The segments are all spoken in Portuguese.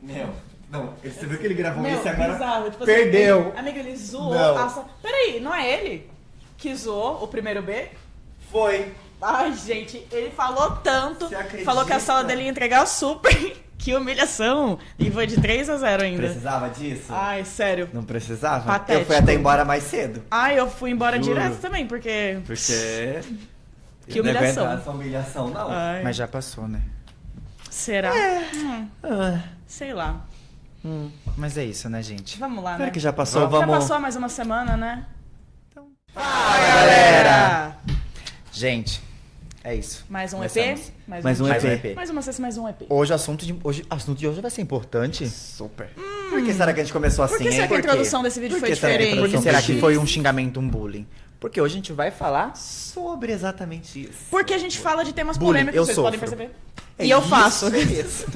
Meu, não, você viu que ele gravou Meu, isso agora? bizarro. Tipo Perdeu. Assim, amiga, ele zoou Não. Peraí, não é ele que zoou o primeiro B? Foi. Ai, gente, ele falou tanto. Você acredita? Falou que a sala dele ia entregar super. Que humilhação. E foi de 3-0 ainda. Precisava disso? Ai, sério. Não precisava? Patético. Eu fui até embora mais cedo. Ai, eu fui embora Juro. direto também, porque... Porque... Que eu não ia humilhação. aguentar essa humilhação, não. Ai, Mas já passou, né? será? Ah, Sei lá. Mas é isso, né, gente? Vamos lá, Será né? que já passou? Já Vamos... passou mais uma semana, né? Fala, galera! Gente, é isso. Mais um Começamos. EP? Mais um Mais um EP. EP. Mais uma sexta, mais um EP. Hoje o assunto de hoje vai ser importante. Super. Por que será que a gente começou assim, Por que será hein? que a Por quê? introdução desse vídeo Por foi que será que a diferente? Por que introdução será foi que foi um xingamento, um bullying? Porque hoje a gente vai falar Sobre exatamente isso. Porque a gente fala de temas Bullying, polêmicos, eu vocês sofro. podem perceber. É E eu isso, faço. É isso.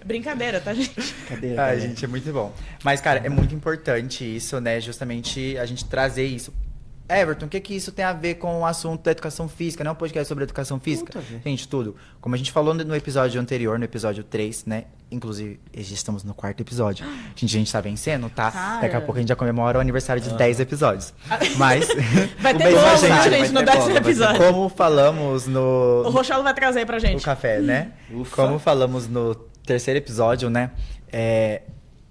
Brincadeira, tá, gente? Cadê? Ai, gente, é muito bom. Mas, cara, é muito importante isso, né? Justamente a gente trazer isso. Everton, o que isso tem a ver com o assunto da educação física? Não é um podcast sobre educação física? Tudo a ver. Gente, tudo. Como a gente falou no episódio anterior, no episódio 3, né? Inclusive, já estamos no 4º episódio. A gente tá vencendo, tá? Cara. Daqui a pouco a gente já comemora o aniversário de 10 episódios. Mas, Vai ter beijo, bolo, gente, tá, vai gente, no ter 10º bolo, vai ter episódio. como falamos O no Rochalo vai trazer aí pra gente. café, né? Ufa. Como falamos no 3º episódio, né?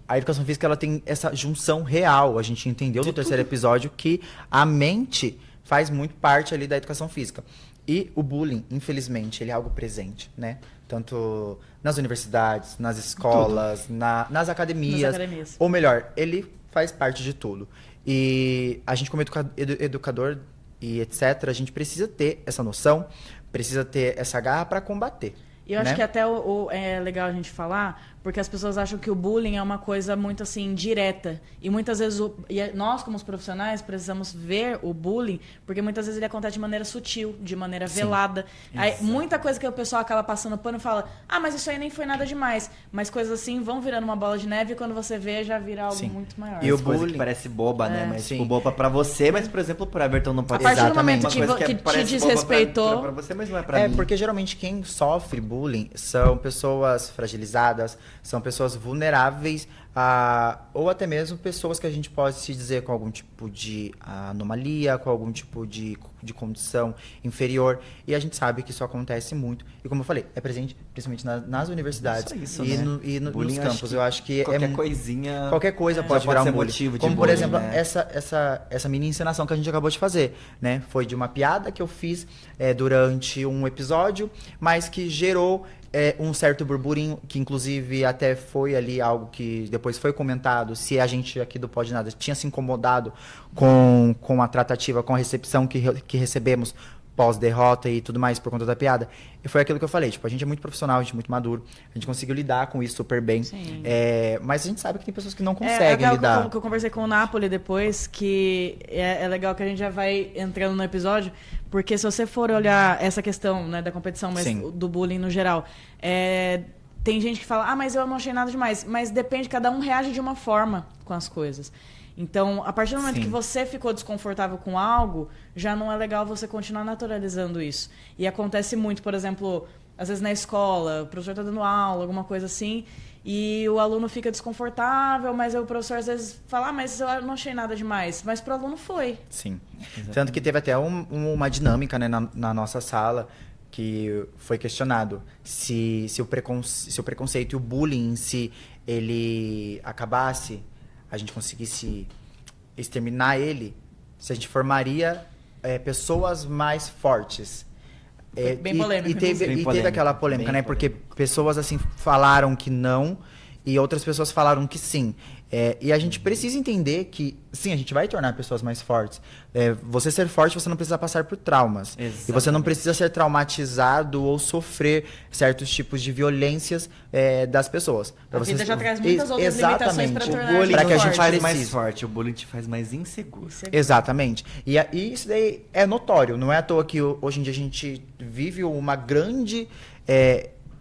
A educação física, ela tem essa junção real. A gente entendeu no 3º episódio que a mente faz muito parte ali da educação física. E o bullying, infelizmente, ele é algo presente, né? Tanto nas universidades, nas escolas, nas academias. Nas academias. Ou melhor, ele faz parte de tudo. E a gente, como educador e etc., a gente precisa ter essa noção, precisa ter essa garra para combater. E eu acho né? que até é legal a gente falar, porque as pessoas acham que o bullying é uma coisa muito assim, direta. E muitas vezes, nós como os profissionais, precisamos ver o bullying, porque muitas vezes ele acontece de maneira sutil, de maneira velada. Aí, muita coisa que o pessoal acaba passando pano e fala, mas isso aí nem foi nada demais. Mas coisas assim vão virando uma bola de neve e quando você vê, já vira algo Sim. muito maior. E o As coisas bullying- que parece boba, né? Mas sim. tipo, boba pra você, mas, por exemplo, pro Everton não A pode partir ser. do momento Uma coisa que te parece boba desrespeitou... pra você, mas não é pra mim. Porque geralmente quem sofre bullying são pessoas fragilizadas, são pessoas vulneráveis, ou até mesmo pessoas que a gente pode se dizer com algum tipo de anomalia, com algum tipo de condição inferior. E a gente sabe que isso acontece muito. E como eu falei, é presente principalmente nas universidades Isso, e, né? nos Bullying, campos. Eu acho que qualquer coisinha... qualquer coisa já pode virar ser um bullying. motivo de Como, por bullying, exemplo, né? essa mini encenação que a gente acabou de fazer, né? Foi de uma piada que eu fiz durante um episódio, mas que gerou um certo burburinho, que inclusive até foi ali algo que depois foi comentado, se a gente aqui do Pode Nada tinha se incomodado com a tratativa, com a recepção que recebemos pós-derrota e tudo mais por conta da piada. E foi aquilo que eu falei, tipo, a gente é muito profissional, a gente é muito maduro, a gente conseguiu lidar com isso super bem. Sim. Mas a gente sabe que tem pessoas que não É conseguem aquela lidar. que eu conversei com o Napoli depois, que é legal que a gente já vai entrando no episódio, porque se você for olhar essa questão, né, da competição, mas Sim. do bullying no geral, tem gente que fala, mas eu não achei nada demais. Mas depende, cada um reage de uma forma com as coisas. Então, a partir do momento Sim. que você ficou desconfortável com algo, já não é legal você continuar naturalizando isso. E acontece muito, por exemplo, às vezes na escola, o professor está dando aula, alguma coisa assim, e o aluno fica desconfortável, mas aí o professor às vezes fala, mas eu não achei nada demais. Mas pro aluno foi. Sim. Tanto que teve até uma dinâmica, né, na nossa sala, que foi questionado se o preconceito e o bullying em si, ele acabasse, a gente conseguisse exterminar ele, se a gente formaria pessoas mais fortes. Foi bem polêmico, E teve polêmico, aquela polêmica, bem né? Porque pessoas assim falaram que não e outras pessoas falaram que sim. E a gente precisa entender que, sim, a gente vai tornar pessoas mais fortes. Você ser forte, você não precisa passar por traumas. Exatamente. E você não precisa ser traumatizado ou sofrer certos tipos de violências das pessoas. A vida já traz muitas outras limitações pra tornar O bullying Pra que a não gente te faz precise. mais forte, o bullying te faz mais inseguro. Exatamente. E isso daí é notório. Não é à toa que hoje em dia a gente vive uma grande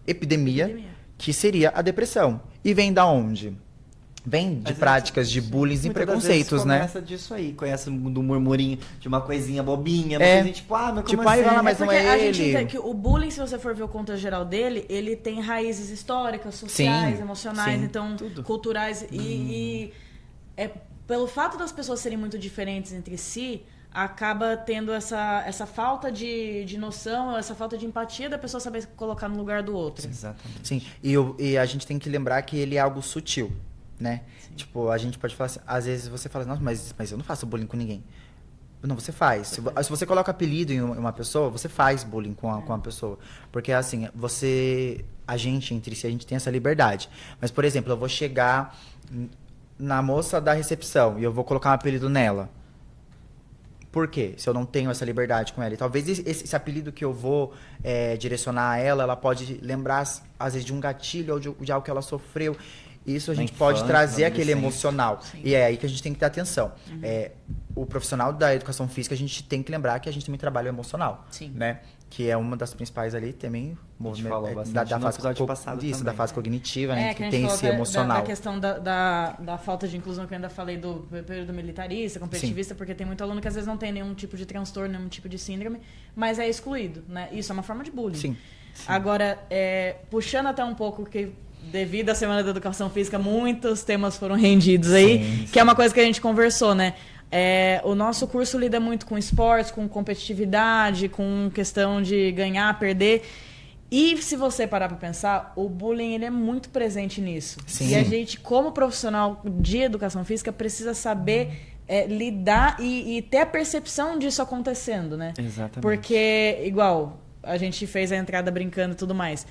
epidemia, que seria a depressão. E vem da onde? vem de Mas práticas de bullying e muitas das preconceitos, vezes né? começa disso aí, conhece do murmurinho de uma coisinha bobinha, uma É. coisinha tipo, mas como Tipo, aí assim? vai lá, mas não porque é a gente ele. entende que o bullying, se você for ver o contexto geral dele, ele tem raízes históricas, sociais, Sim, emocionais, sim, então tudo. culturais e é pelo fato das pessoas serem muito diferentes entre si, acaba tendo essa falta de noção, essa falta de empatia da pessoa saber se colocar no lugar do outro. Exatamente. Sim, e a gente tem que lembrar que ele é algo sutil, né? Tipo, a gente pode falar assim, às vezes você fala, nossa, mas eu não faço bullying com ninguém. Não, você faz. Se você coloca apelido em uma pessoa, você faz bullying com a pessoa. Porque, assim, a gente, entre si, a gente tem essa liberdade. Mas, por exemplo, eu vou chegar na moça da recepção e eu vou colocar um apelido nela. Por quê? Se eu não tenho essa liberdade com ela. E talvez esse apelido que eu vou direcionar a ela, ela pode lembrar, às vezes, de um gatilho ou de algo que ela sofreu. Isso a Na gente pode infância, trazer na aquele adolescência. emocional. Sim. E é aí que a gente tem que ter atenção. O profissional da educação física, a gente tem que lembrar que a gente também trabalha o emocional. Sim. Né? Que é uma das principais ali também. falou bastante da no fase episódio passado isso, também. da fase cognitiva, né? Que a Que gente tem falou esse emocional. da questão da falta de inclusão que eu ainda falei do período militarista, competitivista, porque tem muito aluno que às vezes não tem nenhum tipo de transtorno, nenhum tipo de síndrome, mas é excluído, né? Isso é uma forma de bullying. Sim. Agora, puxando até um pouco que devido à Semana da Educação Física, muitos temas foram rendidos aí, Sim, que é uma coisa que a gente conversou, né? O nosso curso lida muito com esportes, com competitividade, com questão de ganhar, perder. E se você parar para pensar, o bullying ele é muito presente nisso. Sim. E a gente, como profissional de educação física, precisa saber lidar e ter a percepção disso acontecendo, né? Exatamente. Porque, igual, a gente fez a entrada brincando e tudo mais.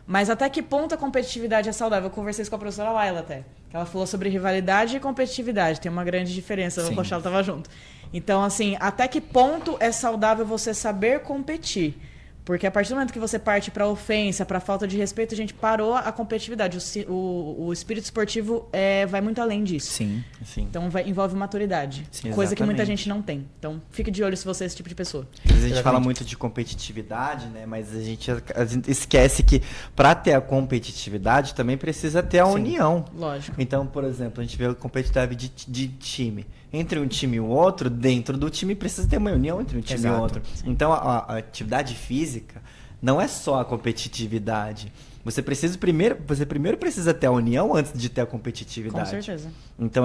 Mas até que ponto a competitividade é saudável? Eu conversei isso com a professora Laila até. Que ela falou sobre rivalidade e competitividade. Tem uma grande diferença. Sim. O Rochelle estava junto. Então, assim, até que ponto é saudável você saber competir? Porque a partir do momento que você parte para ofensa, para falta de respeito, a gente parou a competitividade. O espírito esportivo vai muito além disso. Sim. Sim. Então envolve maturidade. Sim, coisa que muita exatamente. gente não tem. Então fique de olho se você é esse tipo de pessoa. Às vezes a gente Exatamente. fala muito de competitividade, né? Mas a gente esquece que para ter a competitividade também precisa ter a Sim. união. Lógico. Então, por exemplo, a gente vê a competitividade de time. Entre um time e o outro, dentro do time precisa ter uma união entre um time e Exato. o outro. Então, a atividade física não é só a competitividade. Você primeiro precisa ter a união antes de ter a competitividade. Com certeza. Então,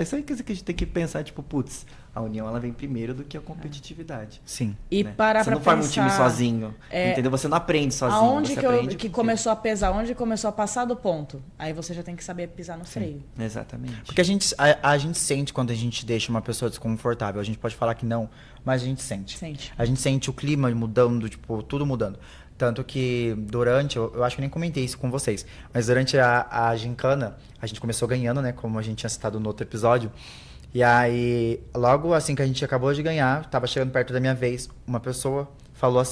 isso aí que a gente tem que pensar, tipo, putz, a união ela vem primeiro do que a competitividade. Sim. E Né? parar Você pra não forma um time pensar, sozinho, entendeu? Você não aprende sozinho, Aonde você que, aprende que com começou a pesar? Onde começou a passar do ponto? Aí você já tem que saber pisar no freio. tudo. Exatamente. Porque a gente sente quando a gente deixa uma pessoa desconfortável. A gente pode falar que não, mas a gente sente. Sente. A gente sente o clima mudando, tipo, tudo mudando. Tanto que durante, eu acho que eu nem comentei isso com vocês, mas durante a gincana, a gente começou ganhando, né? Como a gente tinha citado no outro episódio. E aí, logo assim que a gente acabou de ganhar, tava chegando perto da minha vez, uma pessoa falou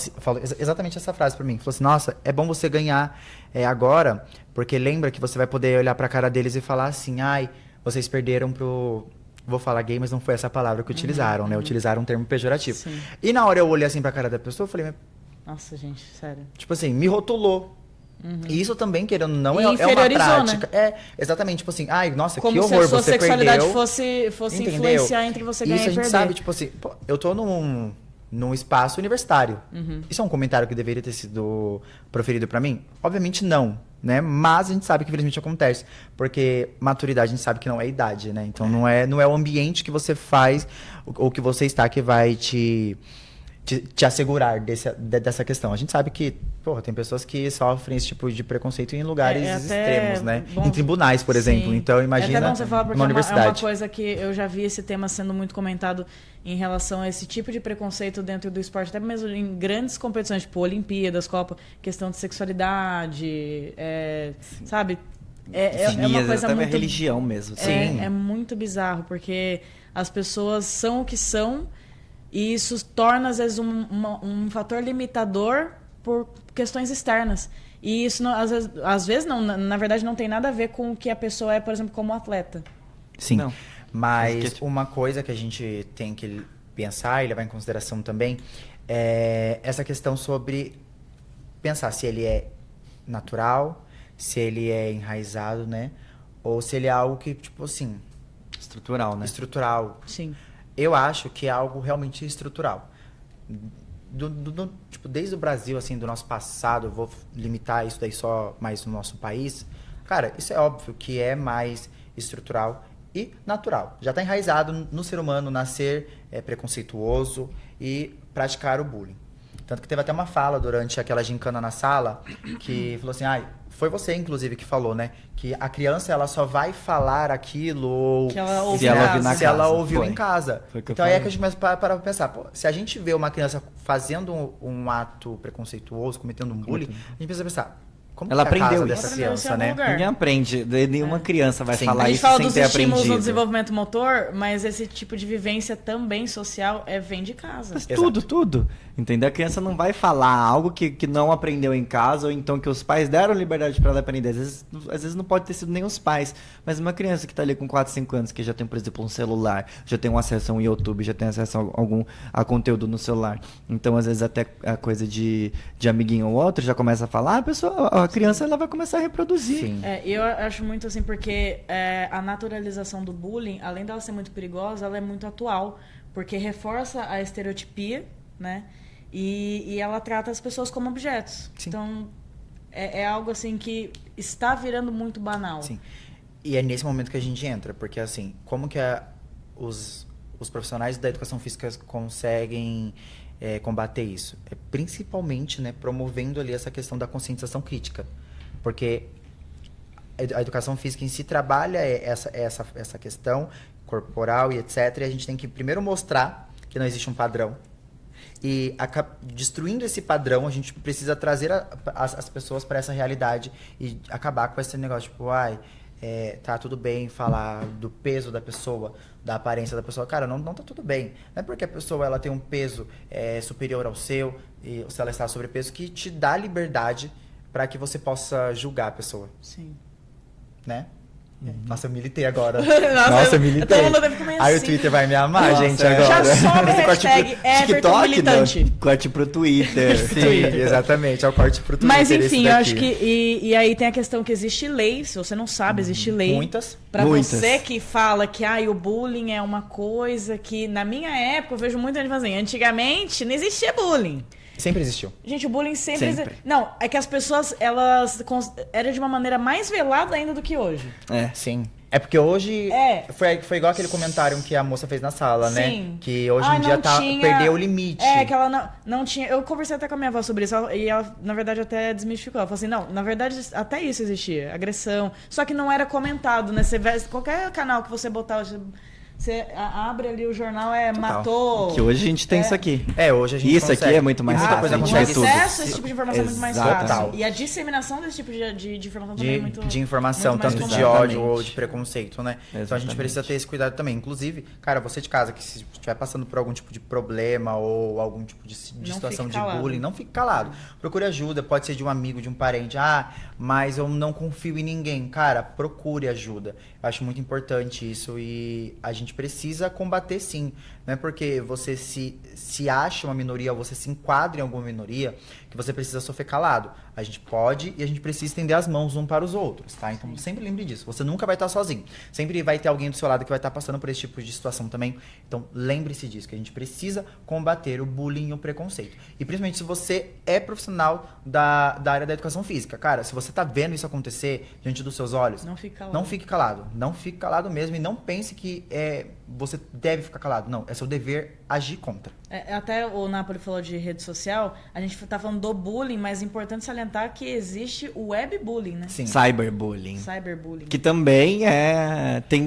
exatamente essa frase pra mim. Falou assim, nossa, é bom você ganhar agora, porque lembra que você vai poder olhar pra cara deles e falar assim, ai, vocês perderam pro... Vou falar gay, mas não foi essa palavra que utilizaram, né? Utilizaram um termo pejorativo. Sim. E na hora eu olhei assim pra cara da pessoa, eu falei, Nossa, gente, sério. tipo assim, me rotulou. E isso também, querendo ou não, E é uma inferiorizou, prática. É, exatamente, tipo assim, ai, nossa, Como que se horror, a sua você sexualidade perdeu. fosse Entendeu? influenciar entre você ganhar Isso a e gente perder. sabe, tipo assim, pô, eu tô num espaço universitário. Isso é um comentário que deveria ter sido proferido pra mim? Obviamente não, né? Mas a gente sabe que infelizmente acontece, porque maturidade a gente sabe que não é idade, né? Então não é o ambiente que você faz ou que você está que vai te assegurar dessa questão. A gente sabe que, porra, tem pessoas que sofrem esse tipo de preconceito em lugares até extremos, né? bom- em tribunais, por exemplo. Sim. Então, É imagina até bom você falar, porque uma é uma universidade. coisa que eu já vi esse tema sendo muito comentado em relação a esse tipo de preconceito dentro do esporte, até mesmo em grandes competições, tipo Olimpíadas, Copa, questão de sexualidade, sabe? É uma coisa até muito... religião mesmo. Sim. É muito bizarro, porque as pessoas são o que são e isso torna, às vezes, um fator limitador por questões externas. E isso, não, às vezes não, na verdade, não tem nada a ver com o que a pessoa é, por exemplo, como atleta. Sim, Não. mas Porque- uma coisa que a gente tem que pensar e levar em consideração também é essa questão sobre pensar se ele é natural, se ele é enraizado, né? ou se ele é algo que, tipo assim, Estrutural, né? estrutural. Sim. Eu acho que é algo realmente estrutural. Tipo, desde o Brasil, assim, do nosso passado, eu vou limitar isso daí só mais no nosso país. Cara, isso é óbvio que é mais estrutural e natural. Já está enraizado no ser humano nascer preconceituoso e praticar o bullying. Tanto que teve até uma fala durante aquela gincana na sala que falou assim, foi você, inclusive, que falou, né? Que a criança, ela só vai falar aquilo Que ela ouve Se ela em ouvir casa. na se ela casa. ouviu Foi. em casa. Foi o que eu Então aí é falei. que a gente começa a parar pra pensar, pô, se a gente vê uma criança fazendo um ato preconceituoso, cometendo um bullying, a gente precisa pensar, como Ela que é a aprendeu casa isso. dessa Ela aprendeu isso em criança, algum né? lugar. Ninguém aprende, nenhuma criança vai Sim. falar A gente isso fala sem dos ter estímulos no aprendido. desenvolvimento motor, mas esse tipo de vivência também social vem de casa. Mas tudo. Entendeu? A criança não vai falar algo que não aprendeu em casa, ou então que os pais deram liberdade para ela aprender. Às vezes não pode ter sido nem os pais, mas uma criança que tá ali com 4, 5 anos, que já tem, por exemplo, um celular, já tem um acesso a um YouTube, já tem acesso a conteúdo no celular. Então, às vezes, até a coisa de amiguinho ou outro já começa a falar, a criança ela vai começar a reproduzir. Sim. Eu acho muito assim, porque a naturalização do bullying, além dela ser muito perigosa, ela é muito atual, porque reforça a estereotipia, né? E ela trata as pessoas como objetos. Sim. Então, é algo assim que está virando muito banal. Sim. E é nesse momento que a gente entra, porque assim, como que os profissionais da educação física conseguem combater isso? É principalmente, né, promovendo ali essa questão da conscientização crítica. Porque a educação física em si trabalha essa questão corporal e etc. E a gente tem que primeiro mostrar que não existe um padrão. E destruindo esse padrão, a gente precisa trazer as pessoas para essa realidade e acabar com esse negócio, tipo, tá tudo bem falar do peso da pessoa, da aparência da pessoa. Cara, não tá tudo bem. Não é porque a pessoa ela tem um peso superior ao seu, e se ela está sobrepeso, que te dá liberdade para que você possa julgar a pessoa, Sim. né? Nossa, eu militei agora. Nossa, eu militei. todo mundo deve comer Aí o assim. Twitter vai me amar, Nossa, gente, agora. Já sobe a Esse corte hashtag pro Everton TikTok, militante. não, corte pro Twitter. Sim, exatamente. É o corte pro Twitter. Mas esse enfim, eu daqui. acho que. E aí tem a questão que existe lei, se você não sabe, existe lei. Muitas. Pra Muitas. você que fala que o bullying é uma coisa que, na minha época, eu vejo muita gente fazendo. Antigamente não existia bullying. Sempre existiu. Gente, o bullying sempre. Sempre. Não, é que as pessoas, elas. Era de uma maneira mais velada ainda do que hoje. Sim. É porque hoje. Foi igual aquele comentário que a moça fez na sala, Sim. né? Que hoje em dia não tinha- perdeu o limite. Que ela não tinha. Eu conversei até com a minha avó sobre isso, e ela, na verdade, até desmistificou. Ela falou assim: não, na verdade, até isso existia, agressão. Só que não era comentado, né? Qualquer canal que você botar, você abre ali o jornal, matou. Que hoje a gente tem isso aqui. Hoje a gente Isso consegue. aqui é muito mais E muita fácil, coisa a gente O vê consegue. tudo. acesso a esse tipo de informação é muito mais Exatamente. fácil. E a disseminação desse tipo de informação também é muito. De informação, muito mais tanto comum. de ódio Exatamente. ou de preconceito, né? Então a gente Exatamente. precisa ter esse cuidado também. Inclusive, cara, você de casa que se estiver passando por algum tipo de problema ou algum tipo de situação fique de calado. bullying, não fique calado. Procure ajuda, pode ser de um amigo, de um parente. Mas eu não confio em ninguém. Cara, procure ajuda. Eu acho muito importante isso e a gente precisa combater sim. Não é porque você se acha uma minoria ou você se enquadra em alguma minoria que você precisa sofrer calado. A gente pode e a gente precisa estender as mãos um para os outros, tá? Então sempre lembre disso. Você nunca vai estar sozinho. Sempre vai ter alguém do seu lado que vai estar passando por esse tipo de situação também. Então lembre-se disso, que a gente precisa combater o bullying e o preconceito. E principalmente se você é profissional da área da educação física. Cara, se você tá vendo isso acontecer diante dos seus olhos, Não fique calado. não fique calado. Não fique calado mesmo e não pense que você deve ficar calado. Não, é seu dever agir contra. Até o Napoli falou de rede social, a gente tá falando do bullying, mas é importante salientar que existe o webbullying, né? Sim. Cyberbullying. Cyberbullying. Que também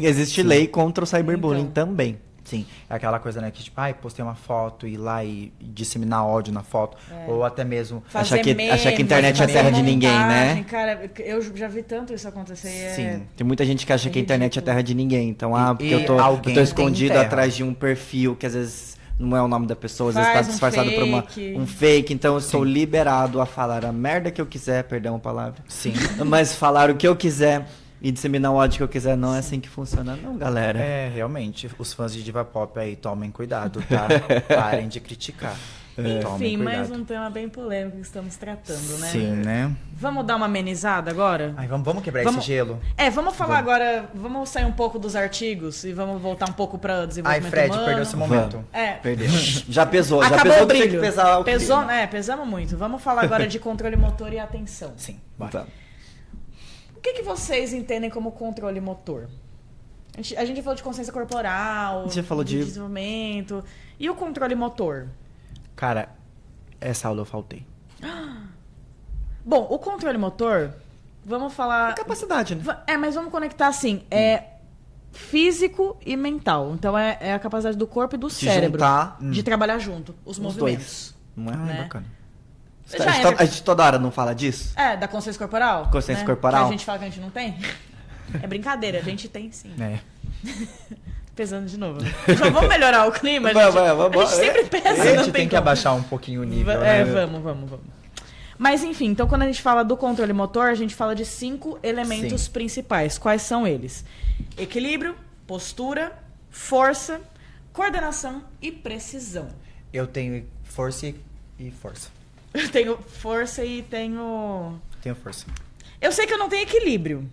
existe lei contra o cyberbullying Então. também. Sim, é aquela coisa, né, que tipo, postei uma foto, ir lá e disseminar ódio na foto, ou até mesmo... Achar que a internet é terra de ninguém, né? montagem. Cara, eu já vi tanto isso acontecer. Sim. Tem muita gente que acha que a internet é terra de ninguém. Então, porque E eu alguém tô tem escondido terra. atrás de um perfil que às vezes não é o nome da pessoa, às vezes Faz tá um disfarçado por fake. um fake. Então, eu sou liberado a falar a merda que eu quiser, perdão a palavra. Sim. Mas falar o que eu quiser e disseminar o ódio que eu quiser, não é assim que funciona, não, galera. Realmente, os fãs de diva pop aí, tomem cuidado, tá? Parem de criticar. Enfim, Tomem mais cuidado. um tema bem polêmico que estamos tratando, né? Sim, né? Vamos dar uma amenizada agora? Ai, vamos quebrar Vamos- esse gelo. Vamos falar agora, vamos sair um pouco dos artigos e vamos voltar um pouco para Ai, desenvolvimento Fred, humano. perdeu esse momento. Perdeu. Já pesou, já Acabou pesou o que tem brilho. que pesar o Pesou, clima. né? Pesamos muito. Vamos falar agora de controle motor e atenção. Sim, bora. Então, O que vocês entendem como controle motor? A gente já falou de consciência corporal, A gente já falou de- desenvolvimento. E o controle motor? Cara, essa aula eu faltei. Bom, o controle motor, vamos falar... capacidade, né? Mas vamos conectar assim, físico e mental. Então é a capacidade do corpo e do cérebro juntar, de trabalhar junto, os movimentos. Não é? Ai, Né? bacana. Já entra- A gente toda hora não fala disso? Da consciência corporal? Consciência né? corporal. Que a gente fala que a gente não tem? É brincadeira, a gente tem sim. É. Pesando de novo. Já vamos melhorar o clima? Vamos. A gente sempre pesa, A não gente tem que como. abaixar um pouquinho o nível, né? Vamos. Mas enfim, então quando a gente fala do controle motor, a gente fala de 5 elementos principais. Quais são eles? Equilíbrio, postura, força, coordenação e precisão. Eu tenho força e força. Eu tenho força e tenho... Tenho força. Eu sei que eu não tenho equilíbrio.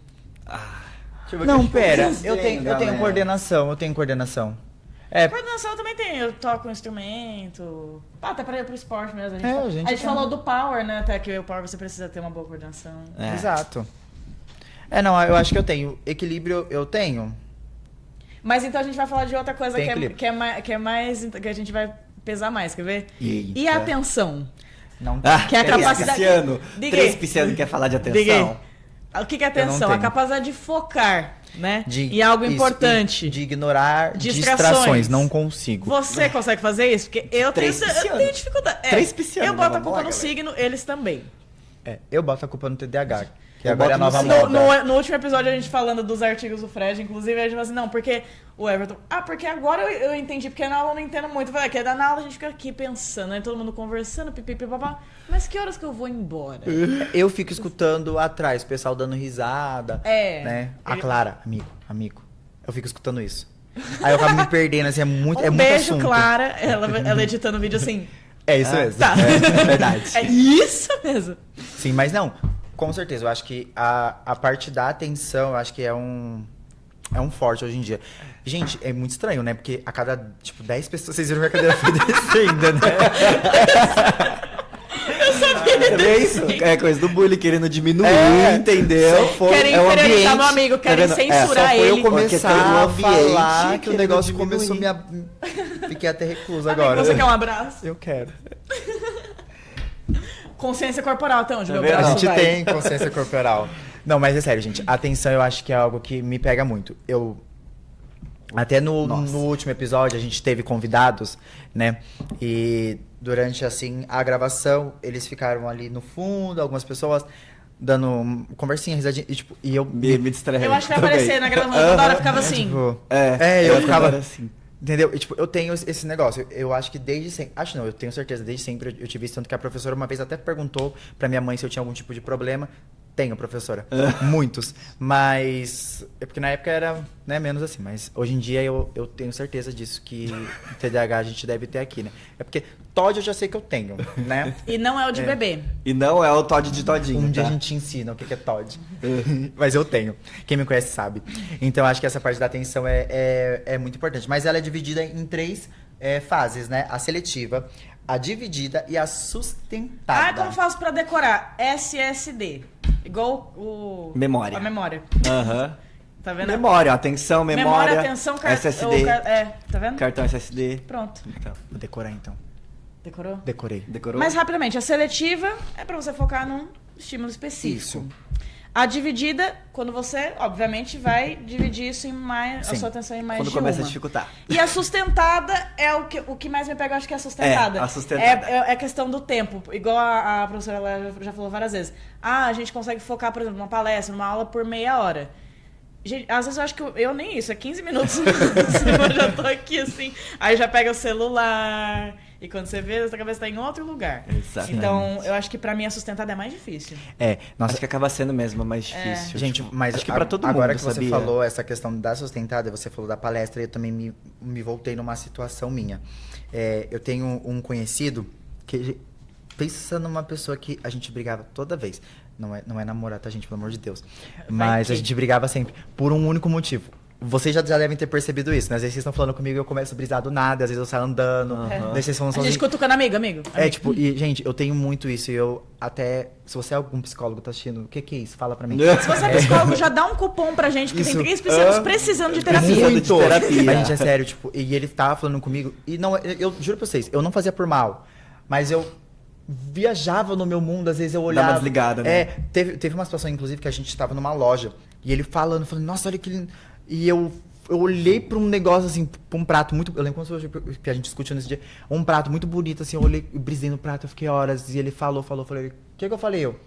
Não, pera. vocês Eu têm, tenho galera? coordenação. É, Coordenação eu também tenho. Eu toco um instrumento. Até para ir pro esporte mesmo. a gente tem. falou do power, né? Até que o power você precisa ter uma boa coordenação. É. exato. Não, eu acho que eu tenho. Equilíbrio eu tenho. Mas então a gente vai falar de outra coisa Tem que equilíbrio. que é mais. Que a gente vai pesar mais, quer ver? Eita. E a atenção? Não Que é a três capacidade- pisciano. Diga Três aí. pisciano quer falar de Diga atenção. aí. O que é Eu não atenção? A tenho. capacidade de focar, né? De- em algo isso, importante. De ignorar Distrações. distrações. Não consigo. Você consegue fazer isso? Porque eu Três tenho piscianos. dificuldade. Três piscianos, Eu boto a vamos culpa lá, no galera. signo, eles também. Eu boto a culpa no TDAH. Que Eu agora é a boto nova no- moda. No último episódio, a gente falando dos artigos do Fred, inclusive, a gente falou assim, não, porque o Everton... porque agora eu entendi, porque na aula eu não entendo muito. Eu falei, que na aula a gente fica aqui pensando, né? Todo mundo conversando, pipipipapá. Mas que horas que eu vou embora? Eu fico escutando atrás, o pessoal dando risada. Né? A Ele- Clara, amigo. Eu fico escutando isso. Aí eu acabo me perdendo, assim, é muito Um beijo, assunto. Clara. Ela editando o vídeo assim... É isso mesmo. Tá. É verdade. É isso mesmo. Sim, mas não, com certeza. Eu acho que a parte da atenção, eu acho que é um forte hoje em dia. Gente, é muito estranho, né? Porque a cada, 10 pessoas, vocês viram que a cadeira foi descendo, né? É isso? É coisa do bullying, querendo diminuir, É, entendeu? Querem é o infernizar ambiente, meu amigo, querem tá vendo? censurar Só foi eu ele. começar Porque tem um a ambiente falar que o querendo negócio diminuir. começou a Fiquei até recluso Amigo, agora. você quer um abraço? Eu quero. Consciência corporal, até onde Tá meu vendo? A braço gente vai? tem consciência corporal. Não, mas é sério, gente. Atenção, eu acho que é algo que me pega muito. Até no último episódio, a gente teve convidados, né? E durante, assim, a gravação, eles ficaram ali no fundo, algumas pessoas dando conversinha, risadinha. E eu... Me distraí. Eu acho que vai também. aparecer na gravação, toda hora ficava assim. Tipo, eu eu ficava... assim. Entendeu? E, eu tenho esse negócio. Eu acho que desde sempre... Acho não, eu tenho certeza. Desde sempre eu tive isso. Tanto que a professora uma vez até perguntou pra minha mãe se eu tinha algum tipo de problema. Tenho, professora. Muitos. Mas... É porque na época era, né, menos assim. Mas hoje em dia eu tenho certeza disso. Que TDAH a gente deve ter aqui, né? É porque TOD eu já sei que eu tenho, né? E não é o de bebê. E não é o Todd de Todinho, Um dia tá? a gente ensina o que é TOD. Mas eu tenho. Quem me conhece sabe. Então, acho que essa parte da atenção é muito importante. Mas ela é dividida em 3 fases, né? A seletiva, a dividida e a sustentada. Como faço pra decorar? SSD. Igual o... Memória. A memória. Aham. Tá vendo? Memória, atenção, memória. atenção, SSD. tá vendo? Cartão SSD. Pronto. Então, Vou decorar, então. Decorou? Decorei. decorou? Mas rapidamente, a seletiva é pra você focar num estímulo específico. Isso. A dividida, quando você, obviamente, vai dividir isso em mais... A Sim. sua atenção em mais Quando de começa a uma. dificultar. E a sustentada é o que mais me pega, eu acho que é a sustentada. É, a sustentada. É questão do tempo. Igual a professora ela já falou várias vezes. A gente consegue focar, por exemplo, numa palestra, numa aula por meia hora. Gente, às vezes eu acho que eu nem isso, é 15 minutos. Eu já tô aqui assim. Aí já pega o celular. E quando você vê, a sua cabeça tá em outro lugar. Exatamente. Então, eu acho que pra mim a sustentada é mais difícil. Nossa, Acho que acaba sendo mesmo mais difícil. gente, tipo, mas acho que pra todo mundo, agora que você sabia? falou essa questão da sustentada, você falou da palestra, eu também me voltei numa situação minha. Eu tenho um conhecido Pensa numa pessoa que a gente brigava toda vez. Não é namorar, tá, gente? Pelo amor de Deus. Mas a gente brigava sempre por um único motivo. Vocês já devem ter percebido isso, né? Às vezes vocês estão falando comigo e eu começo a brisar do nada, às vezes eu saio andando, daí vocês falam A gente sozinhos. cutucando amigo. Tipo, e, gente, eu tenho muito isso e eu até... Se você é algum psicólogo que tá assistindo, o que é isso? Fala pra mim. Se você é psicólogo, já dá um cupom pra gente, porque tem 3 pessoas precisando de terapia. Muito. De terapia. Mas, gente, é sério, tipo, e ele tava falando comigo, e não, eu juro pra vocês, eu não fazia por mal, mas eu viajava no meu mundo, às vezes eu olhava... Dá uma desligada, né? Teve uma situação, inclusive, que a gente tava numa loja, e ele falando, nossa, olha que lindo. E eu olhei pra um negócio, assim, pra um prato muito... Eu lembro quando que a gente discutiu nesse dia, um prato muito bonito, assim, eu olhei, eu brisei no prato, eu fiquei horas, e ele falei, o que eu falei? Eu,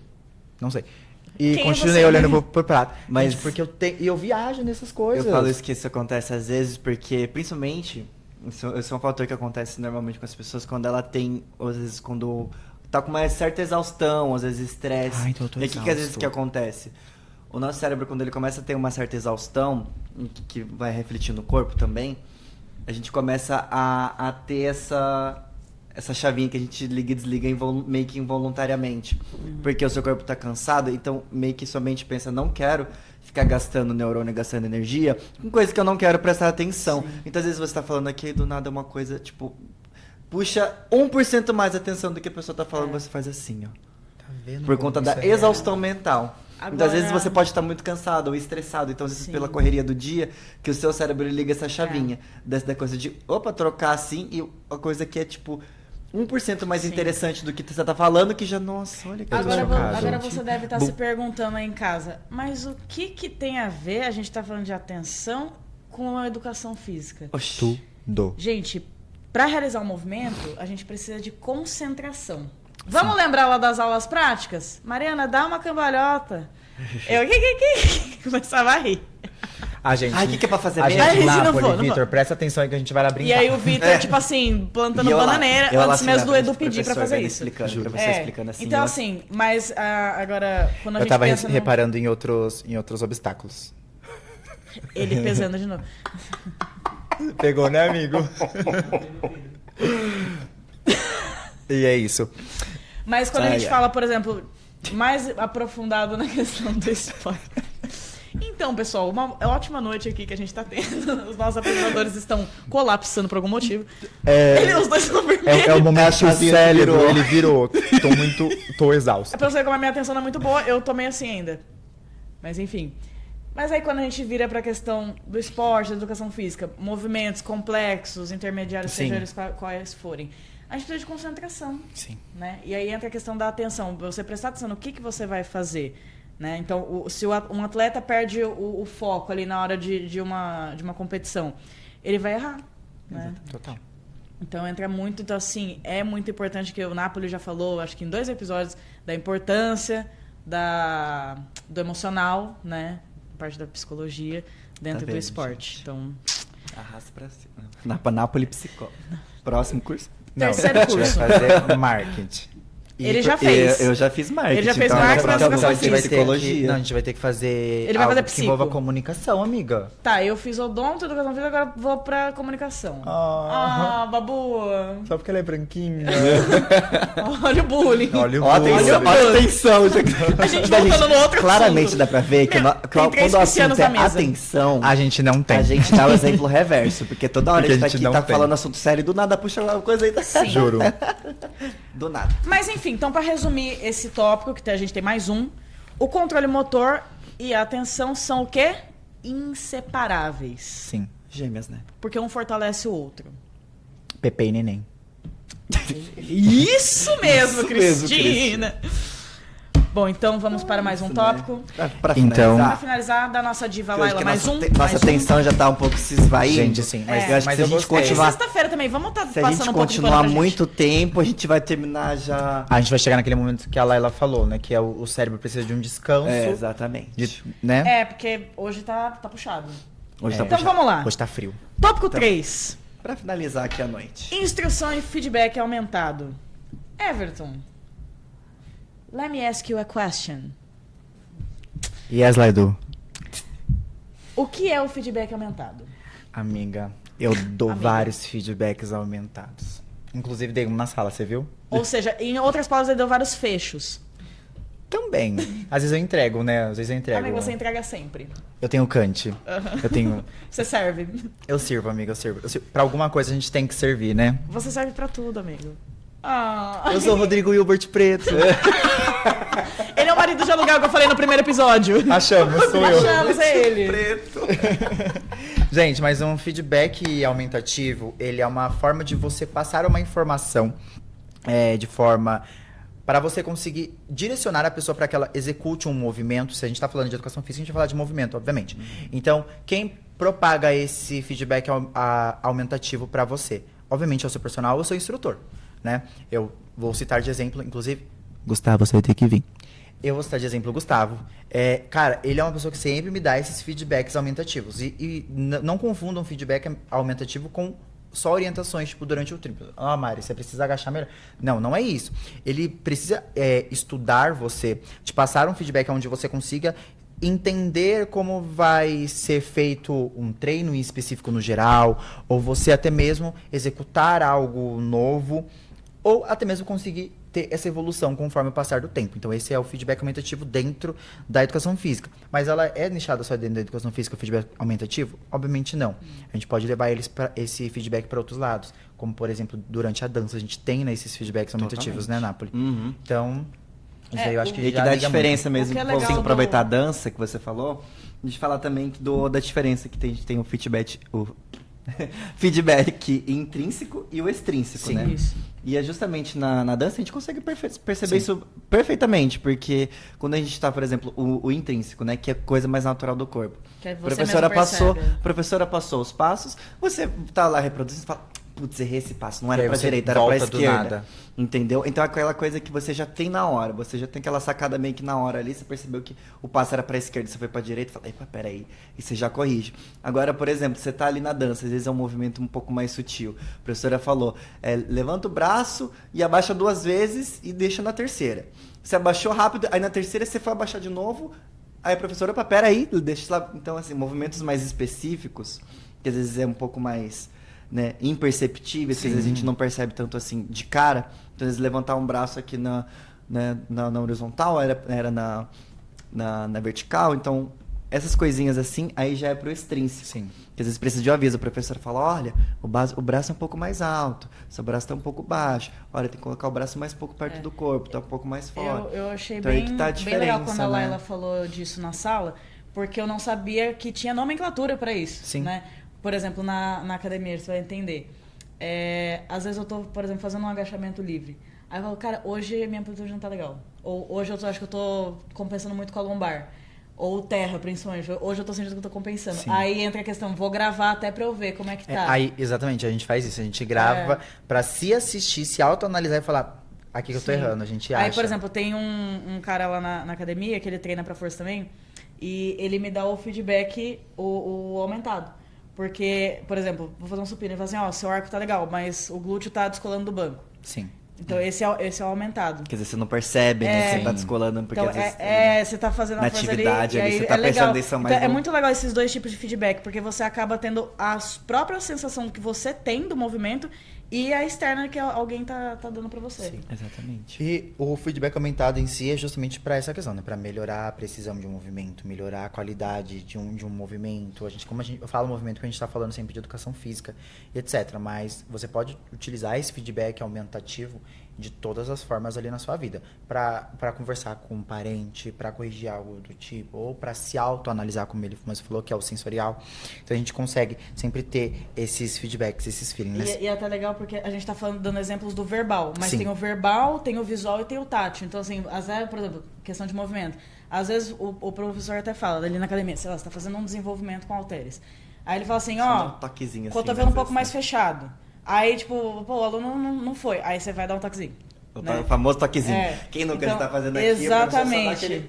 não sei. E Quem é continuei você? olhando pro prato. Mas- Gente, porque eu viajo nessas coisas. Eu falo isso que isso acontece às vezes porque, principalmente, isso é um fator que acontece normalmente com as pessoas quando ela tem, às vezes, quando tá com uma certa exaustão, às vezes estresse. Ah, então eu tô E o que às vezes exausto. que acontece? O nosso cérebro, quando ele começa a ter uma certa exaustão, que vai refletir no corpo também, a gente começa a ter essa chavinha que a gente liga e desliga meio que involuntariamente. Porque o seu corpo tá cansado, então meio que sua mente pensa, não quero ficar gastando neurônio, gastando energia com coisa que eu não quero prestar atenção. Então às vezes você tá falando aqui, do nada é uma coisa, tipo, puxa 1% mais atenção do que a pessoa tá falando, você faz assim, ó. Tá vendo Por como conta isso da é exaustão mental. Então, às Agora- vezes você pode estar muito cansado ou estressado. Então, às vezes, Sim. pela correria do dia, que o seu cérebro liga essa chavinha. Dessa coisa de, opa, trocar assim. E a coisa que é, tipo, 1% mais Sim. interessante do que você tá falando, que já, nossa, olha que Eu tô Agora, chocado. agora você deve estar Bom. se perguntando aí em casa, mas o que tem a ver, a gente tá falando de atenção, com a educação física? Oxi. Tudo. Gente, para realizar um movimento, a gente precisa de concentração. Vamos lembrar lá das aulas práticas? Mariana, dá uma cambalhota. Eu começava a rir. A gente, Ai, o que é pra fazer a mesmo? gente, Ai, não Nápoles, vou, não Vitor, vou. presta atenção aí que a gente vai lá E brincar. aí o Vitor, tipo assim, plantando E eu lá- bananeira eu lá antes mesmo assim, do na Edu frente do pedir pra professor, fazer vendo, isso. explicando, pra você explicando assim, então ó. assim, mas agora, quando a Eu gente tava pensa reparando em outros obstáculos. ele pesando de novo. Pegou, né, amigo? E é isso. Mas quando a Ai, gente ai. fala, por exemplo, mais aprofundado na questão do esporte. Então, pessoal, uma ótima noite aqui que a gente tá tendo. Os nossos apresentadores estão colapsando por algum motivo. Os dois estão vermelhos. É o momento que o chavinha cérebro, virou. ele virou. Tô exausto. É pra você ver como a minha atenção não é muito boa, eu tô meio assim ainda. Mas enfim. Mas aí quando a gente vira pra questão do esporte, da educação física, movimentos complexos, intermediários, Sim. sejam eles quais forem, a gente precisa de concentração. Sim. Né? E aí entra a questão da atenção, você prestar atenção no que você vai fazer. Né? Então, se um atleta perde o foco ali na hora de uma competição, ele vai errar. Né? Total. Então entra muito, então assim, é muito importante que o Napoli já falou, acho que em 2 episódios, da importância do emocional, né? Parte da psicologia dentro do vendo, esporte. gente? Então, Arrasta pra cima. Nápoles Psicólogo. Próximo curso. Terceiro a gente curso. vai fazer marketing. Ele já fez. Eu já fiz marketing. Ele já fez então marketing, agora mas vai educação ter física. psicologia. Não, a gente vai ter que fazer Ele vai algo fazer que psico. envolva comunicação, amiga. Tá, eu fiz odonto, educação física, agora vou pra comunicação. Ah. Babu. Só porque ela é branquinha. Olha o bullying. Olha o Ó, atenção, bullying. ó, atenção. A gente voltando no outro Claramente assunto. dá pra ver que Meu, tem quando 3 o piscianos assunto é na mesa. atenção, A gente não tem. a gente dá o exemplo reverso. Porque toda hora Porque a gente tá a gente aqui, não tá tem. falando assunto sério, do nada puxa uma coisa aí. Sim. Juro. Do nada. Mas enfim, então para resumir esse tópico, que a gente tem mais um, o controle motor e a atenção são o quê? Inseparáveis. Sim. Gêmeas, né? Porque um fortalece o outro. Pepe e neném. Isso mesmo, Isso mesmo, Cristina. Bom, então vamos para mais um tópico. Pra Então- Para finalizar. finalizar, da nossa diva eu acho Laila, que mais nossa, um. nossa mais um. atenção já tá um pouco se esvaindo. Gente, sim. Mas, eu acho que se a gente E continuar, sexta-feira também, vamos estar se a passando gente um pouco de pano continuar pra gente. muito tempo, a gente vai terminar já. A gente vai chegar naquele momento que a Laila falou, né? Que é o cérebro precisa de um descanso. Exatamente. Né? É, porque hoje tá puxado. Hoje tá Então puxado. vamos lá. Hoje tá frio. Tópico 3. Pra finalizar aqui a noite. Instrução e feedback aumentado. Everton, let me ask you a question. Yes, Laidu. O que é o feedback aumentado? Amiga, eu dou Amiga. vários feedbacks aumentados. Inclusive, dei um na sala, você viu? Ou seja, em outras palavras, ele deu vários fechos. Também. Às vezes eu entrego, né? Às vezes eu entrego. Amigo, você entrega sempre. Eu tenho Kant. Eu tenho... Você serve. Eu sirvo, amiga, eu sirvo. Pra alguma coisa a gente tem que servir, né? Você serve pra tudo, amigo. Ah. Eu sou o Rodrigo Hilbert Preto. Ele é o marido de aluguel que eu falei no primeiro episódio. Achamos, sou eu. Achamos, é ele. Preto. Gente, mas um feedback aumentativo, ele é uma forma de você passar uma informação de forma para você conseguir direcionar a pessoa para que ela execute um movimento. Se a gente está falando de educação física, a gente vai falar de movimento, obviamente. Então, quem propaga esse feedback aumentativo para você? Obviamente é o seu personal ou o seu instrutor, né? Eu vou citar de exemplo, inclusive, Gustavo, você vai ter que vir. Eu vou citar de exemplo o Gustavo. Cara, ele é uma pessoa que sempre me dá esses feedbacks aumentativos. E não confundam feedback aumentativo com só orientações, tipo, durante o treino. Mari, você precisa agachar melhor. Não, não é isso. Ele precisa estudar você, te passar um feedback onde você consiga entender como vai ser feito um treino em específico no geral, ou você até mesmo executar algo novo, ou até mesmo conseguir ter essa evolução conforme o passar do tempo. Então esse é o feedback aumentativo dentro da educação física. Mas ela é nichada só dentro da educação física, o feedback aumentativo? Obviamente não. A gente pode levar esse feedback para outros lados, como por exemplo, durante a dança a gente tem, né, esses feedbacks aumentativos, né, Napoli? Uhum. Então, isso aí eu acho que E que já dá liga diferença muito. mesmo, O que é vamos legal aproveitar a dança que você falou, a gente falar também da diferença que a gente tem o feedback, feedback intrínseco e o extrínseco, Sim. né? Isso. E é justamente na dança a gente consegue perceber isso perfeitamente, porque quando a gente está, por exemplo, o intrínseco, né, que é a coisa mais natural do corpo. Que você Professora mesmo passou, percebe. professora passou os passos, você tá lá reproduzindo e fala, putz, errei esse passo, não E era aí pra você direita, era pra volta do esquerda. nada. Entendeu? Então é aquela coisa que você já tem na hora, você já tem aquela sacada meio que na hora ali, você percebeu que o passo era pra esquerda, você foi pra direita, fala, epa, peraí, e você já corrige. Agora, por exemplo, você tá ali na dança, às vezes é um movimento um pouco mais sutil. A professora falou, levanta o braço e abaixa 2 vezes e deixa na terceira. Você abaixou rápido, aí na terceira você foi abaixar de novo, aí a professora, opa, peraí, deixa lá. Então, assim, movimentos mais específicos, que às vezes é um pouco mais, né, imperceptíveis, que às vezes a gente não percebe tanto assim de cara. Então, às vezes levantar um braço aqui na horizontal, era na vertical. Então, essas coisinhas assim, aí já é pro extrínseco. Sim. Que às vezes precisa de um aviso. A professora fala, olha, o braço é um pouco mais alto, seu braço tá um pouco baixo. Olha, tem que colocar o braço mais um pouco perto do corpo, tá um pouco mais fora. Eu achei então, aí bem, que tá a bem legal quando a diferença, né? Laila falou disso na sala, porque eu não sabia que tinha nomenclatura pra isso. Sim. Né? Por exemplo, na academia, você vai entender. Às vezes eu tô, por exemplo, fazendo um agachamento livre. Aí eu falo, cara, hoje minha amplitude não tá legal. Ou hoje eu acho que eu tô compensando muito com a lombar. Ou terra, principalmente. Hoje eu tô sentindo que eu tô compensando. Sim. Aí entra a questão, vou gravar até pra eu ver como é que tá. Aí, exatamente, a gente faz isso. A gente grava pra se assistir, se autoanalisar e falar, aqui que eu tô Sim. errando, a gente acha. Aí, por exemplo, tem um cara lá na academia que ele treina pra força também. E ele me dá o feedback, o aumentado. Porque, por exemplo, vou fazer um supino e fala assim, ó, seu arco tá legal, mas o glúteo tá descolando do banco. Sim. Então esse é o aumentado. Quer dizer, você não percebe, né, que você tá descolando, porque Então, às vezes... você tá fazendo na a força atividade e ali, aí você tá prestando legal. atenção mais Então, é no- muito legal esses 2 tipos de feedback, porque você acaba tendo a própria sensação que você tem do movimento e a externa que alguém tá dando pra você. Sim, exatamente. E o feedback aumentado em si é justamente para essa questão, né? Para melhorar a precisão de um movimento, melhorar a qualidade de um movimento. Eu falo movimento porque a gente está falando sempre de educação física e etc. Mas você pode utilizar esse feedback aumentativo de todas as formas ali na sua vida. Para conversar com um parente, para corrigir algo do tipo, ou para se autoanalisar, como ele falou, que é o sensorial. Então a gente consegue sempre ter esses feedbacks, esses feelings. E é até legal porque a gente tá dando exemplos do verbal, mas Sim. tem o verbal, tem o visual e tem o tátil. Então, assim, às vezes, por exemplo, questão de movimento. Às vezes o professor até fala, ali na academia, sei lá, você tá fazendo um desenvolvimento com halteres. Aí ele fala assim, Só ó, dá um toquezinho assim, cotovelo né, um pouco às mais vezes, fechado. Aí, tipo, pô, o aluno não foi. Aí você vai dar um toquezinho. O né? famoso toquezinho. É. Quem nunca Então, está fazendo aqui, exatamente.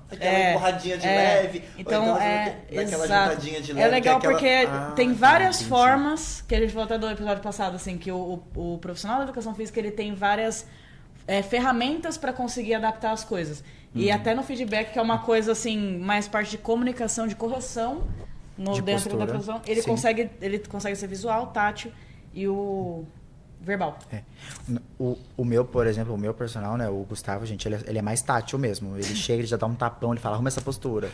aquela empurradinha de leve. Então, ou daquela exato. juntadinha de leve. É legal que é aquela... porque tem várias entendi. formas, que a gente falou até do episódio passado, assim, que o profissional da educação física, ele tem várias ferramentas para conseguir adaptar as coisas. E até no feedback, que é uma coisa, assim, mais parte de comunicação, de correção, De dentro postura. da profissão, Sim. ele consegue ser visual, tátil e o verbal. O meu, por exemplo, o meu personal, né, o Gustavo, gente, ele é mais tátil mesmo. Ele chega, ele já dá um tapão, ele fala, arruma essa postura.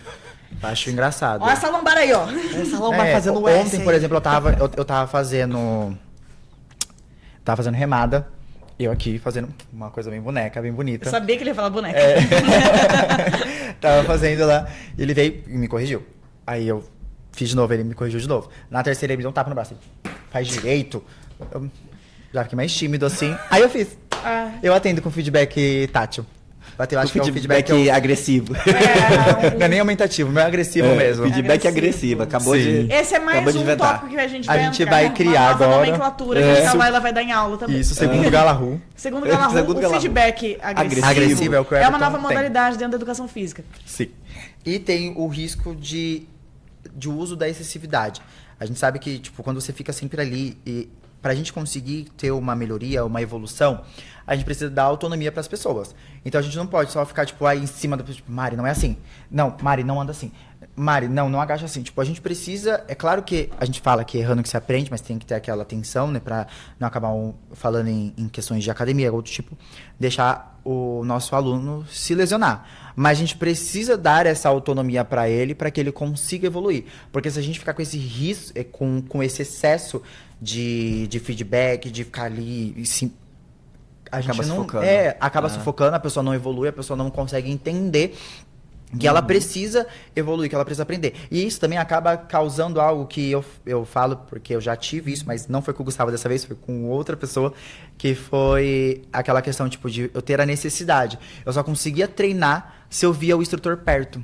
Eu acho engraçado. Olha essa lombar aí, ó. Essa lombar fazendo ontem, por exemplo, eu tava fazendo remada. Eu aqui fazendo uma coisa bem boneca, bem bonita. Eu sabia que ele ia falar boneca. Tava fazendo lá. E ele veio e me corrigiu. Aí eu fiz de novo, ele me corrigiu de novo. Na terceira ele me deu um tapa no braço. Ele, faz direito. Eu já fiquei mais tímido assim. Aí eu fiz. Eu atendo com feedback tátil. Eu acho que é um feedback agressivo. Não é nem aumentativo, não é agressivo mesmo. Feedback agressivo. Acabou de. Esse é mais um inventar. tópico que a gente vai entrar, criar uma nova agora. nomenclatura que a Laila vai dar em aula também. Isso, segundo Galahu. Segundo Galahu, o feedback agressivo é o que é uma nova modalidade dentro da educação física. Sim. E tem o risco de uso da excessividade. A gente sabe que, tipo, quando você fica sempre ali e pra gente conseguir ter uma melhoria, uma evolução, a gente precisa dar autonomia pras pessoas. Então a gente não pode só ficar, tipo, aí em cima da pessoa, tipo, Mari, não é assim. Não, Mari, não anda assim. Mari, não agacha assim. Tipo, a gente precisa... É claro que a gente fala que errando que se aprende, mas tem que ter aquela atenção, né? Pra não acabar falando em questões de academia, outro tipo, deixar o nosso aluno se lesionar. Mas a gente precisa dar essa autonomia para ele, para que ele consiga evoluir. Porque se a gente ficar com esse risco, com esse excesso de feedback, de ficar ali... A gente sufocando. Acaba sufocando, a pessoa não evolui, a pessoa não consegue entender que ela precisa evoluir, que ela precisa aprender. E isso também acaba causando algo que eu falo, porque eu já tive isso, mas não foi com o Gustavo dessa vez, foi com outra pessoa, que foi aquela questão, tipo, de eu ter a necessidade. Eu só conseguia treinar se eu via o instrutor perto.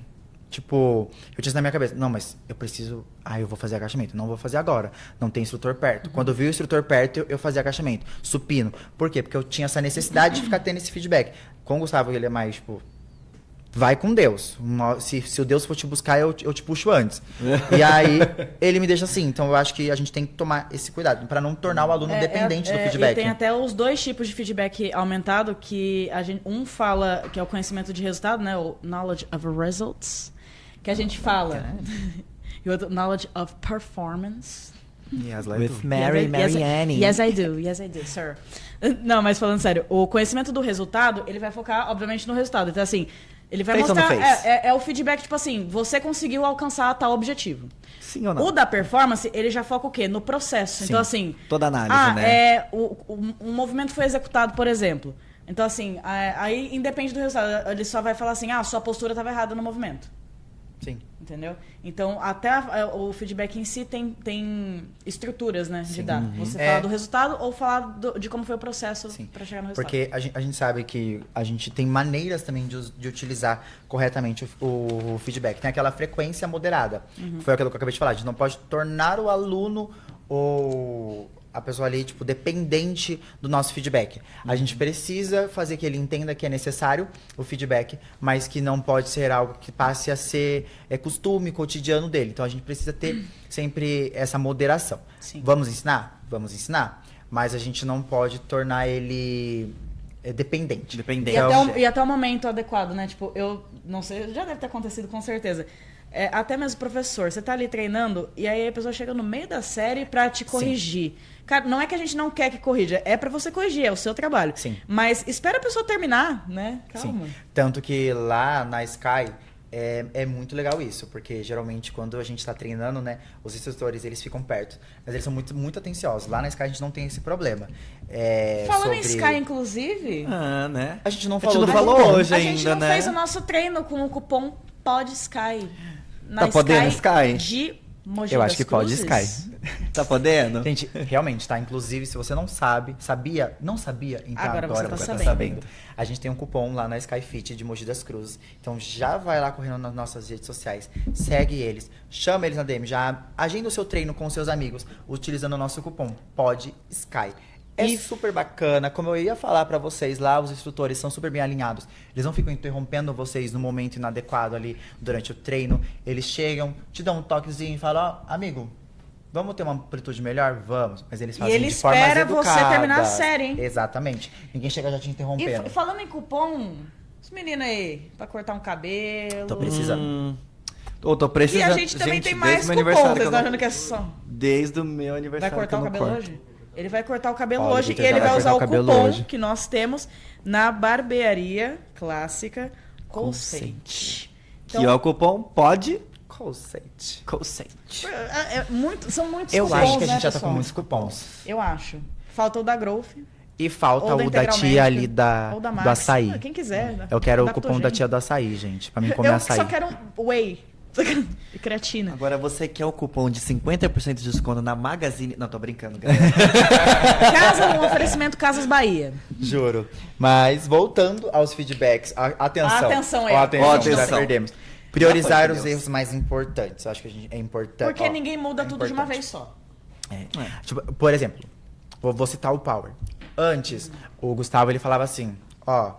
Tipo, eu tinha isso na minha cabeça, não, mas eu preciso... eu vou fazer agachamento. Não vou fazer agora. Não tem instrutor perto. Quando eu vi o instrutor perto, eu fazia agachamento. Supino. Por quê? Porque eu tinha essa necessidade de ficar tendo esse feedback. Com o Gustavo, ele é mais, tipo... Vai com Deus. Se o Deus for te buscar, eu te puxo antes. E aí, ele me deixa assim. Então, eu acho que a gente tem que tomar esse cuidado para não tornar o aluno dependente do feedback. E tem até os dois tipos de feedback aumentado, que um fala que é o conhecimento de resultado, né? O knowledge of results. Que a gente fala. E o outro, knowledge of performance. Yes, With Marianne. Yes, I do, sir. Não, mas falando sério, o conhecimento do resultado, ele vai focar, obviamente, no resultado. Então, assim, ele vai mostrar... É o feedback, tipo assim, você conseguiu alcançar tal objetivo. Sim ou não? O da performance, ele já foca o quê? No processo. Sim, então, assim... toda análise, né? Um movimento foi executado, por exemplo. Então, assim, aí independe do resultado. Ele só vai falar assim, sua postura estava errada no movimento. Sim. Entendeu? Então, até o feedback em si tem estruturas, né, de dar. Você falar do resultado ou falar de como foi o processo para chegar no resultado. Porque a gente sabe que a gente tem maneiras também de utilizar corretamente o feedback. Tem aquela frequência moderada. Foi aquilo que eu acabei de falar. A gente não pode tornar o aluno ou a pessoa ali, tipo, dependente do nosso feedback. A gente precisa fazer que ele entenda que é necessário o feedback, mas que não pode ser algo que passe a ser costume cotidiano dele. Então, a gente precisa ter sempre essa moderação. Sim. Vamos ensinar? Vamos ensinar. Mas a gente não pode tornar ele dependente. E até o momento adequado, né? Tipo, eu não sei, já deve ter acontecido com certeza. Até mesmo professor, você tá ali treinando e aí a pessoa chega no meio da série pra te corrigir. Sim. Cara, não é que a gente não quer que corrija, é pra você corrigir, é o seu trabalho. Sim. Mas espera a pessoa terminar, né? Calma. Sim. Tanto que lá na Sky é muito legal isso, porque geralmente quando a gente tá treinando, né, os instrutores, eles ficam perto, mas eles são muito, muito atenciosos. Lá na Sky a gente não tem esse problema. Falando em Sky, inclusive... né? A gente não falou hoje ainda, né? A gente não fez o nosso treino com o cupom PODSky. Tá podendo Sky? De Mogi Eu das acho que Cruzes. pode Sky. Tá podendo? Gente, realmente, tá? Inclusive, se você não sabia, não sabia, então agora você tá tá sabendo. A gente tem um cupom lá na Skyfit de Mogi das Cruzes. Então já vai lá correndo nas nossas redes sociais, segue eles, chama eles na DM, já agenda o seu treino com seus amigos, utilizando o nosso cupom PODSky. Super bacana, como eu ia falar pra vocês lá, os instrutores são super bem alinhados. Eles não ficam interrompendo vocês no momento inadequado ali durante o treino. Eles chegam, te dão um toquezinho e falam, amigo, vamos ter uma amplitude melhor? Vamos. Mas eles fazem de forma educada. E ele espera você terminar a série, hein? Exatamente. Ninguém chega já te interrompendo. E falando em cupom, os meninos aí, pra cortar um cabelo... Tô precisando. Tô precisando. E a gente também tem mais cupom, vocês estão achando que é só... Desde o meu aniversário. Vai cortar o cabelo hoje? Ele vai cortar o cabelo Ó, o hoje e Vitor já ele vai vai usar cortar o o cabelo cupom hoje. que nós temos na barbearia clássica Colsente. Que é o cupom pode Colsente. Colsente. São muitos Eu cupons, acho que a né, gente já tá pessoal? com muitos cupons. Eu acho. Falta o da Growth. E falta Ou da o da Integral tia Médica, ali da, ou da do Max. açaí. Quem quiser. Né? Eu quero o cupom Adaptogênio. da tia do açaí, gente, pra mim comer Eu açaí. só quero um whey. E creatina. Agora você quer o cupom de 50% de desconto na Magazine... Não, tô brincando, galera. Casa no oferecimento Casas Bahia. Juro. Mas voltando aos feedbacks, atenção. Atenção aí. Ó, atenção, Ó, já atenção. perdemos. Priorizar Já foi, os Deus. erros mais importantes. Eu acho que é importante. Porque ninguém muda tudo de uma importante. vez só. Tipo, por exemplo, vou citar o Power. Antes, o Gustavo ele falava assim, ó,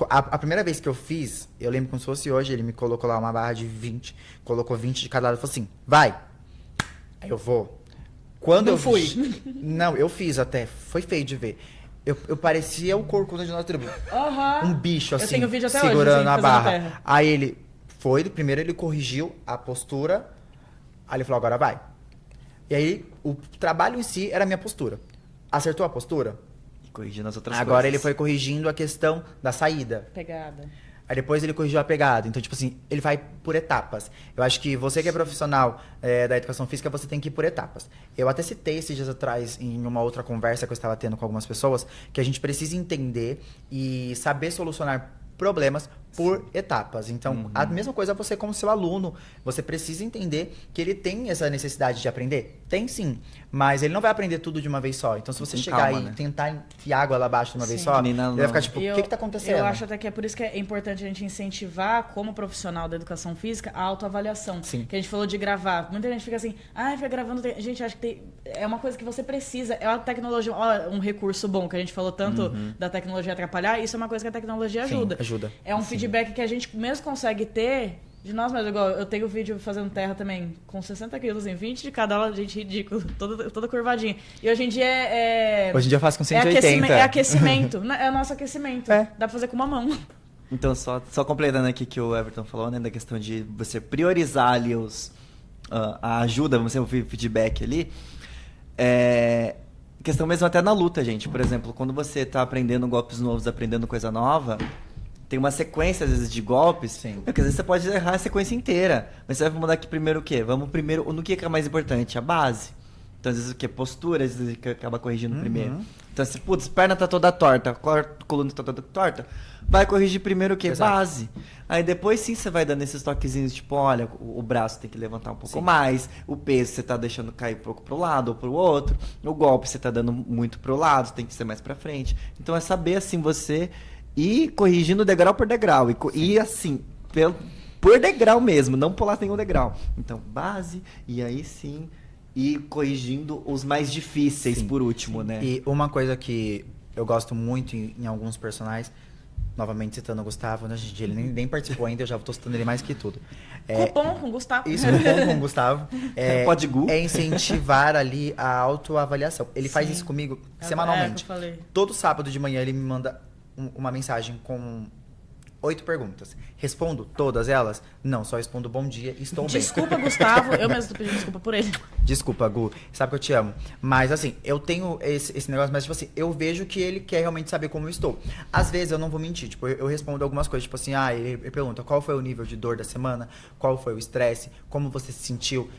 a primeira vez que eu fiz, eu lembro como se fosse hoje, ele me colocou lá uma barra de 20, colocou 20 de cada lado e falou assim, vai. Aí eu vou. Quando Não eu fui. Não, eu fiz até, foi feio de ver. Eu parecia o Corcunda de Notre Dame. Aham. Um bicho assim, Eu tenho vídeo até hoje, segurando assim, a fazendo barra. terra. Aí ele primeiro ele corrigiu a postura, aí ele falou, agora vai. E aí, o trabalho em si era a minha postura. Acertou a postura? E corrigindo as outras Agora ele coisas. foi corrigindo a questão da saída. Pegada. Aí depois ele corrigiu a pegada. Então, tipo assim, ele vai por etapas. Eu acho que você que é profissional da educação física, você tem que ir por etapas. Eu até citei esses dias atrás, em uma outra conversa que eu estava tendo com algumas pessoas, que a gente precisa entender e saber solucionar problemas por etapas. Então, a mesma coisa você como seu aluno, você precisa entender que ele tem essa necessidade de aprender. Tem sim, mas ele não vai aprender tudo de uma vez só. Então, se você Com chegar calma, e né? tentar enfiar água lá abaixo de uma vez Sim. só, Nem ele não. vai ficar tipo, E o que tá acontecendo? Eu acho até que é por isso que é importante a gente incentivar, como profissional da educação física, a autoavaliação. Sim. Que a gente falou de gravar. Muita gente fica assim, fica gravando. Gente, acho que é uma coisa que você precisa. É uma tecnologia, um recurso bom, que a gente falou tanto da tecnologia atrapalhar. Isso é uma coisa que a tecnologia Sim, ajuda. ajuda. É um feedback que a gente mesmo consegue ter de nós mesmos. Igual eu tenho vídeo fazendo terra também com 60 quilos, em 20 de cada aula, gente, ridículo, toda curvadinha. E hoje em dia Hoje em dia eu faço com 180. É aquecimento. É o nosso aquecimento. É. Dá pra fazer com uma mão. Então, só completando aqui que o Everton falou, né, da questão de você priorizar ali a ajuda, vamos dizer, o feedback ali. Questão mesmo até na luta, gente. Por exemplo, quando você tá aprendendo golpes novos, aprendendo coisa nova, tem uma sequência, às vezes, de golpes. Sim. Porque às vezes você pode errar a sequência inteira. Mas você vai mudar aqui primeiro o quê? Vamos primeiro no que é mais importante? A base. Então, às vezes, o quê? Postura, às vezes, que acaba corrigindo primeiro. Então, assim, putz, perna tá toda torta, coluna tá toda torta. Vai corrigir primeiro o quê? Exato. Base. Aí depois sim você vai dando esses toquezinhos, tipo, olha, o braço tem que levantar um pouco mais, o peso você tá deixando cair um pouco pro lado ou pro outro, o golpe você tá dando muito pro lado, tem que ser mais pra frente. Então é saber, assim, você ir corrigindo degrau por degrau. E assim, por degrau mesmo, não pular nenhum degrau. Então, base, e aí sim, ir corrigindo os mais difíceis Sim, por último, né? E uma coisa que eu gosto muito em alguns personagens, novamente citando o Gustavo, né, gente? Ele nem participou ainda, eu já tô citando ele mais que tudo. Cupom com Gustavo. Isso, cupom com o Gustavo. Pode Gu. É incentivar ali a autoavaliação. Ele faz isso comigo semanalmente. que eu falei. Todo sábado de manhã ele me manda uma mensagem com 8 perguntas. Respondo todas elas? Não, só respondo bom dia e estou bem. Desculpa, Gustavo. Eu mesmo tô pedindo desculpa por ele. Desculpa, Gu. Sabe que eu te amo. Mas, assim, eu tenho esse negócio, mas, tipo assim, eu vejo que ele quer realmente saber como eu estou. Às vezes, eu não vou mentir. Tipo, eu respondo algumas coisas, tipo assim, ele pergunta qual foi o nível de dor da semana, qual foi o estresse, como você se sentiu,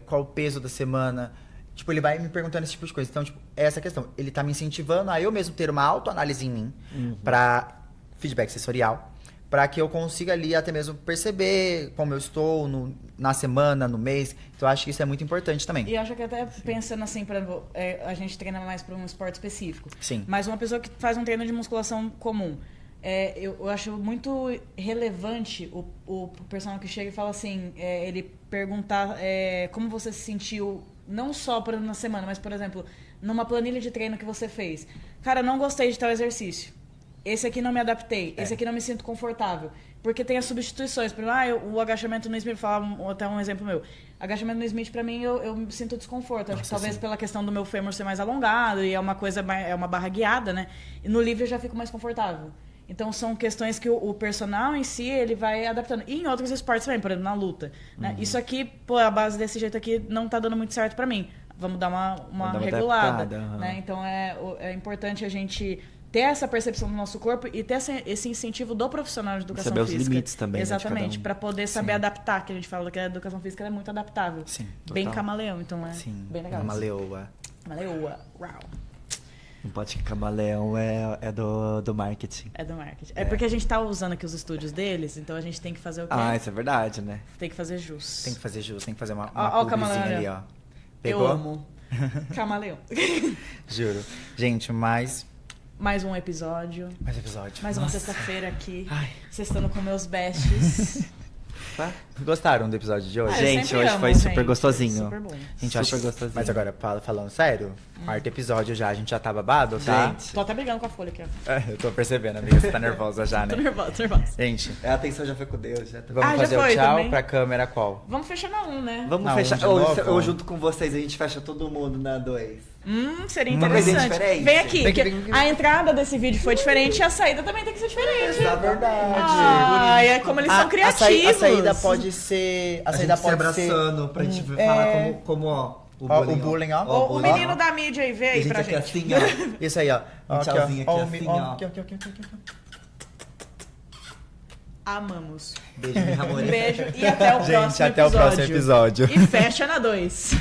qual o peso da semana. Tipo, ele vai me perguntando esse tipo de coisa. Então, tipo, é essa questão. Ele tá me incentivando a eu mesmo ter uma autoanálise em mim pra feedback sensorial, para que eu consiga ali até mesmo perceber como eu estou na semana, no mês. Então, eu acho que isso é muito importante também. E acho que até pensando assim, por exemplo, a gente treina mais para um esporte específico. Sim. Mas uma pessoa que faz um treino de musculação comum, eu acho muito relevante o personal que chega e fala assim, ele perguntar como você se sentiu, não só por exemplo, na semana, mas, por exemplo, numa planilha de treino que você fez. Cara, não gostei de tal exercício. Esse aqui não me adaptei, esse aqui não me sinto confortável. Porque tem as substituições. Por exemplo, o agachamento no Smith, vou falar até um exemplo meu. Agachamento no Smith, pra mim, eu sinto desconforto. Acho que talvez pela questão do meu fêmur ser mais alongado e é uma barra guiada, né? E no livre eu já fico mais confortável. Então são questões que o personal em si, ele vai adaptando. E em outros esportes também, por exemplo, na luta. Né? Isso aqui, a base desse jeito aqui não tá dando muito certo pra mim. vamos dar uma Vamos dar uma regulada. adaptada, aham. Né? Então é importante a gente ter essa percepção do nosso corpo e ter esse incentivo do profissional de educação saber os física. limites também, né, de cada Exatamente, um. para poder saber adaptar, que a gente fala que a educação física é muito adaptável. Sim, Bem total. camaleão, então é Sim, bem legal. uma isso. leoa. Camaleoa. Uau. Não pode que camaleão é do marketing. É do marketing. É porque a gente tá usando aqui os estúdios deles, então a gente tem que fazer o quê? Ah, isso é verdade, né? Tem que fazer jus. Tem que fazer justo, tem que fazer uma Ó, o publizinha camaleão ali, ali. ó. Pegou? Eu amo. Camaleão. Juro. Gente, mais Mais um episódio. episódio. Mais uma Nossa. sexta-feira aqui. Ai. Sextando com meus besties. Gostaram do episódio de hoje? Ah, eu Gente, sempre hoje amo, foi super gente. gostosinho. Super bom. Gente, Super acho gostosinho. Mas agora, falando sério, quarto episódio já, a gente já tá babado, tá? Gente. Tô até brigando com a folha aqui, ó. Eu tô percebendo, amiga, você tá nervosa já, Tô né? nervosa, tô nervosa. Gente, A atenção já foi com Deus. Já tá... vamos já fazer foi o tchau também? pra câmera qual? Vamos fechar na 1, né? Vamos Não, fechar. de Ou novo? eu junto com vocês, a gente fecha todo mundo na 2. Seria Uma coisinha interessante. diferente. Vem aqui, Vem que aqui. a entrada desse vídeo foi diferente e a saída também tem que ser diferente. É verdade. Ai, é como eles são criativos. A saída pode ser... A saída se pode abraçando pra gente falar como ó. Ó, o bullying, ó. O bullying, menino ó. da mídia aí, vê E a aí gente pra aqui gente. assim, ó. Isso aí, ó. Um tchauzinho aqui ó, assim, ó. ó. Aqui, aqui, aqui, aqui. Amamos. Beijo, minha amor. Um beijo e até o próximo Gente, até o próximo episódio. E fecha na 2.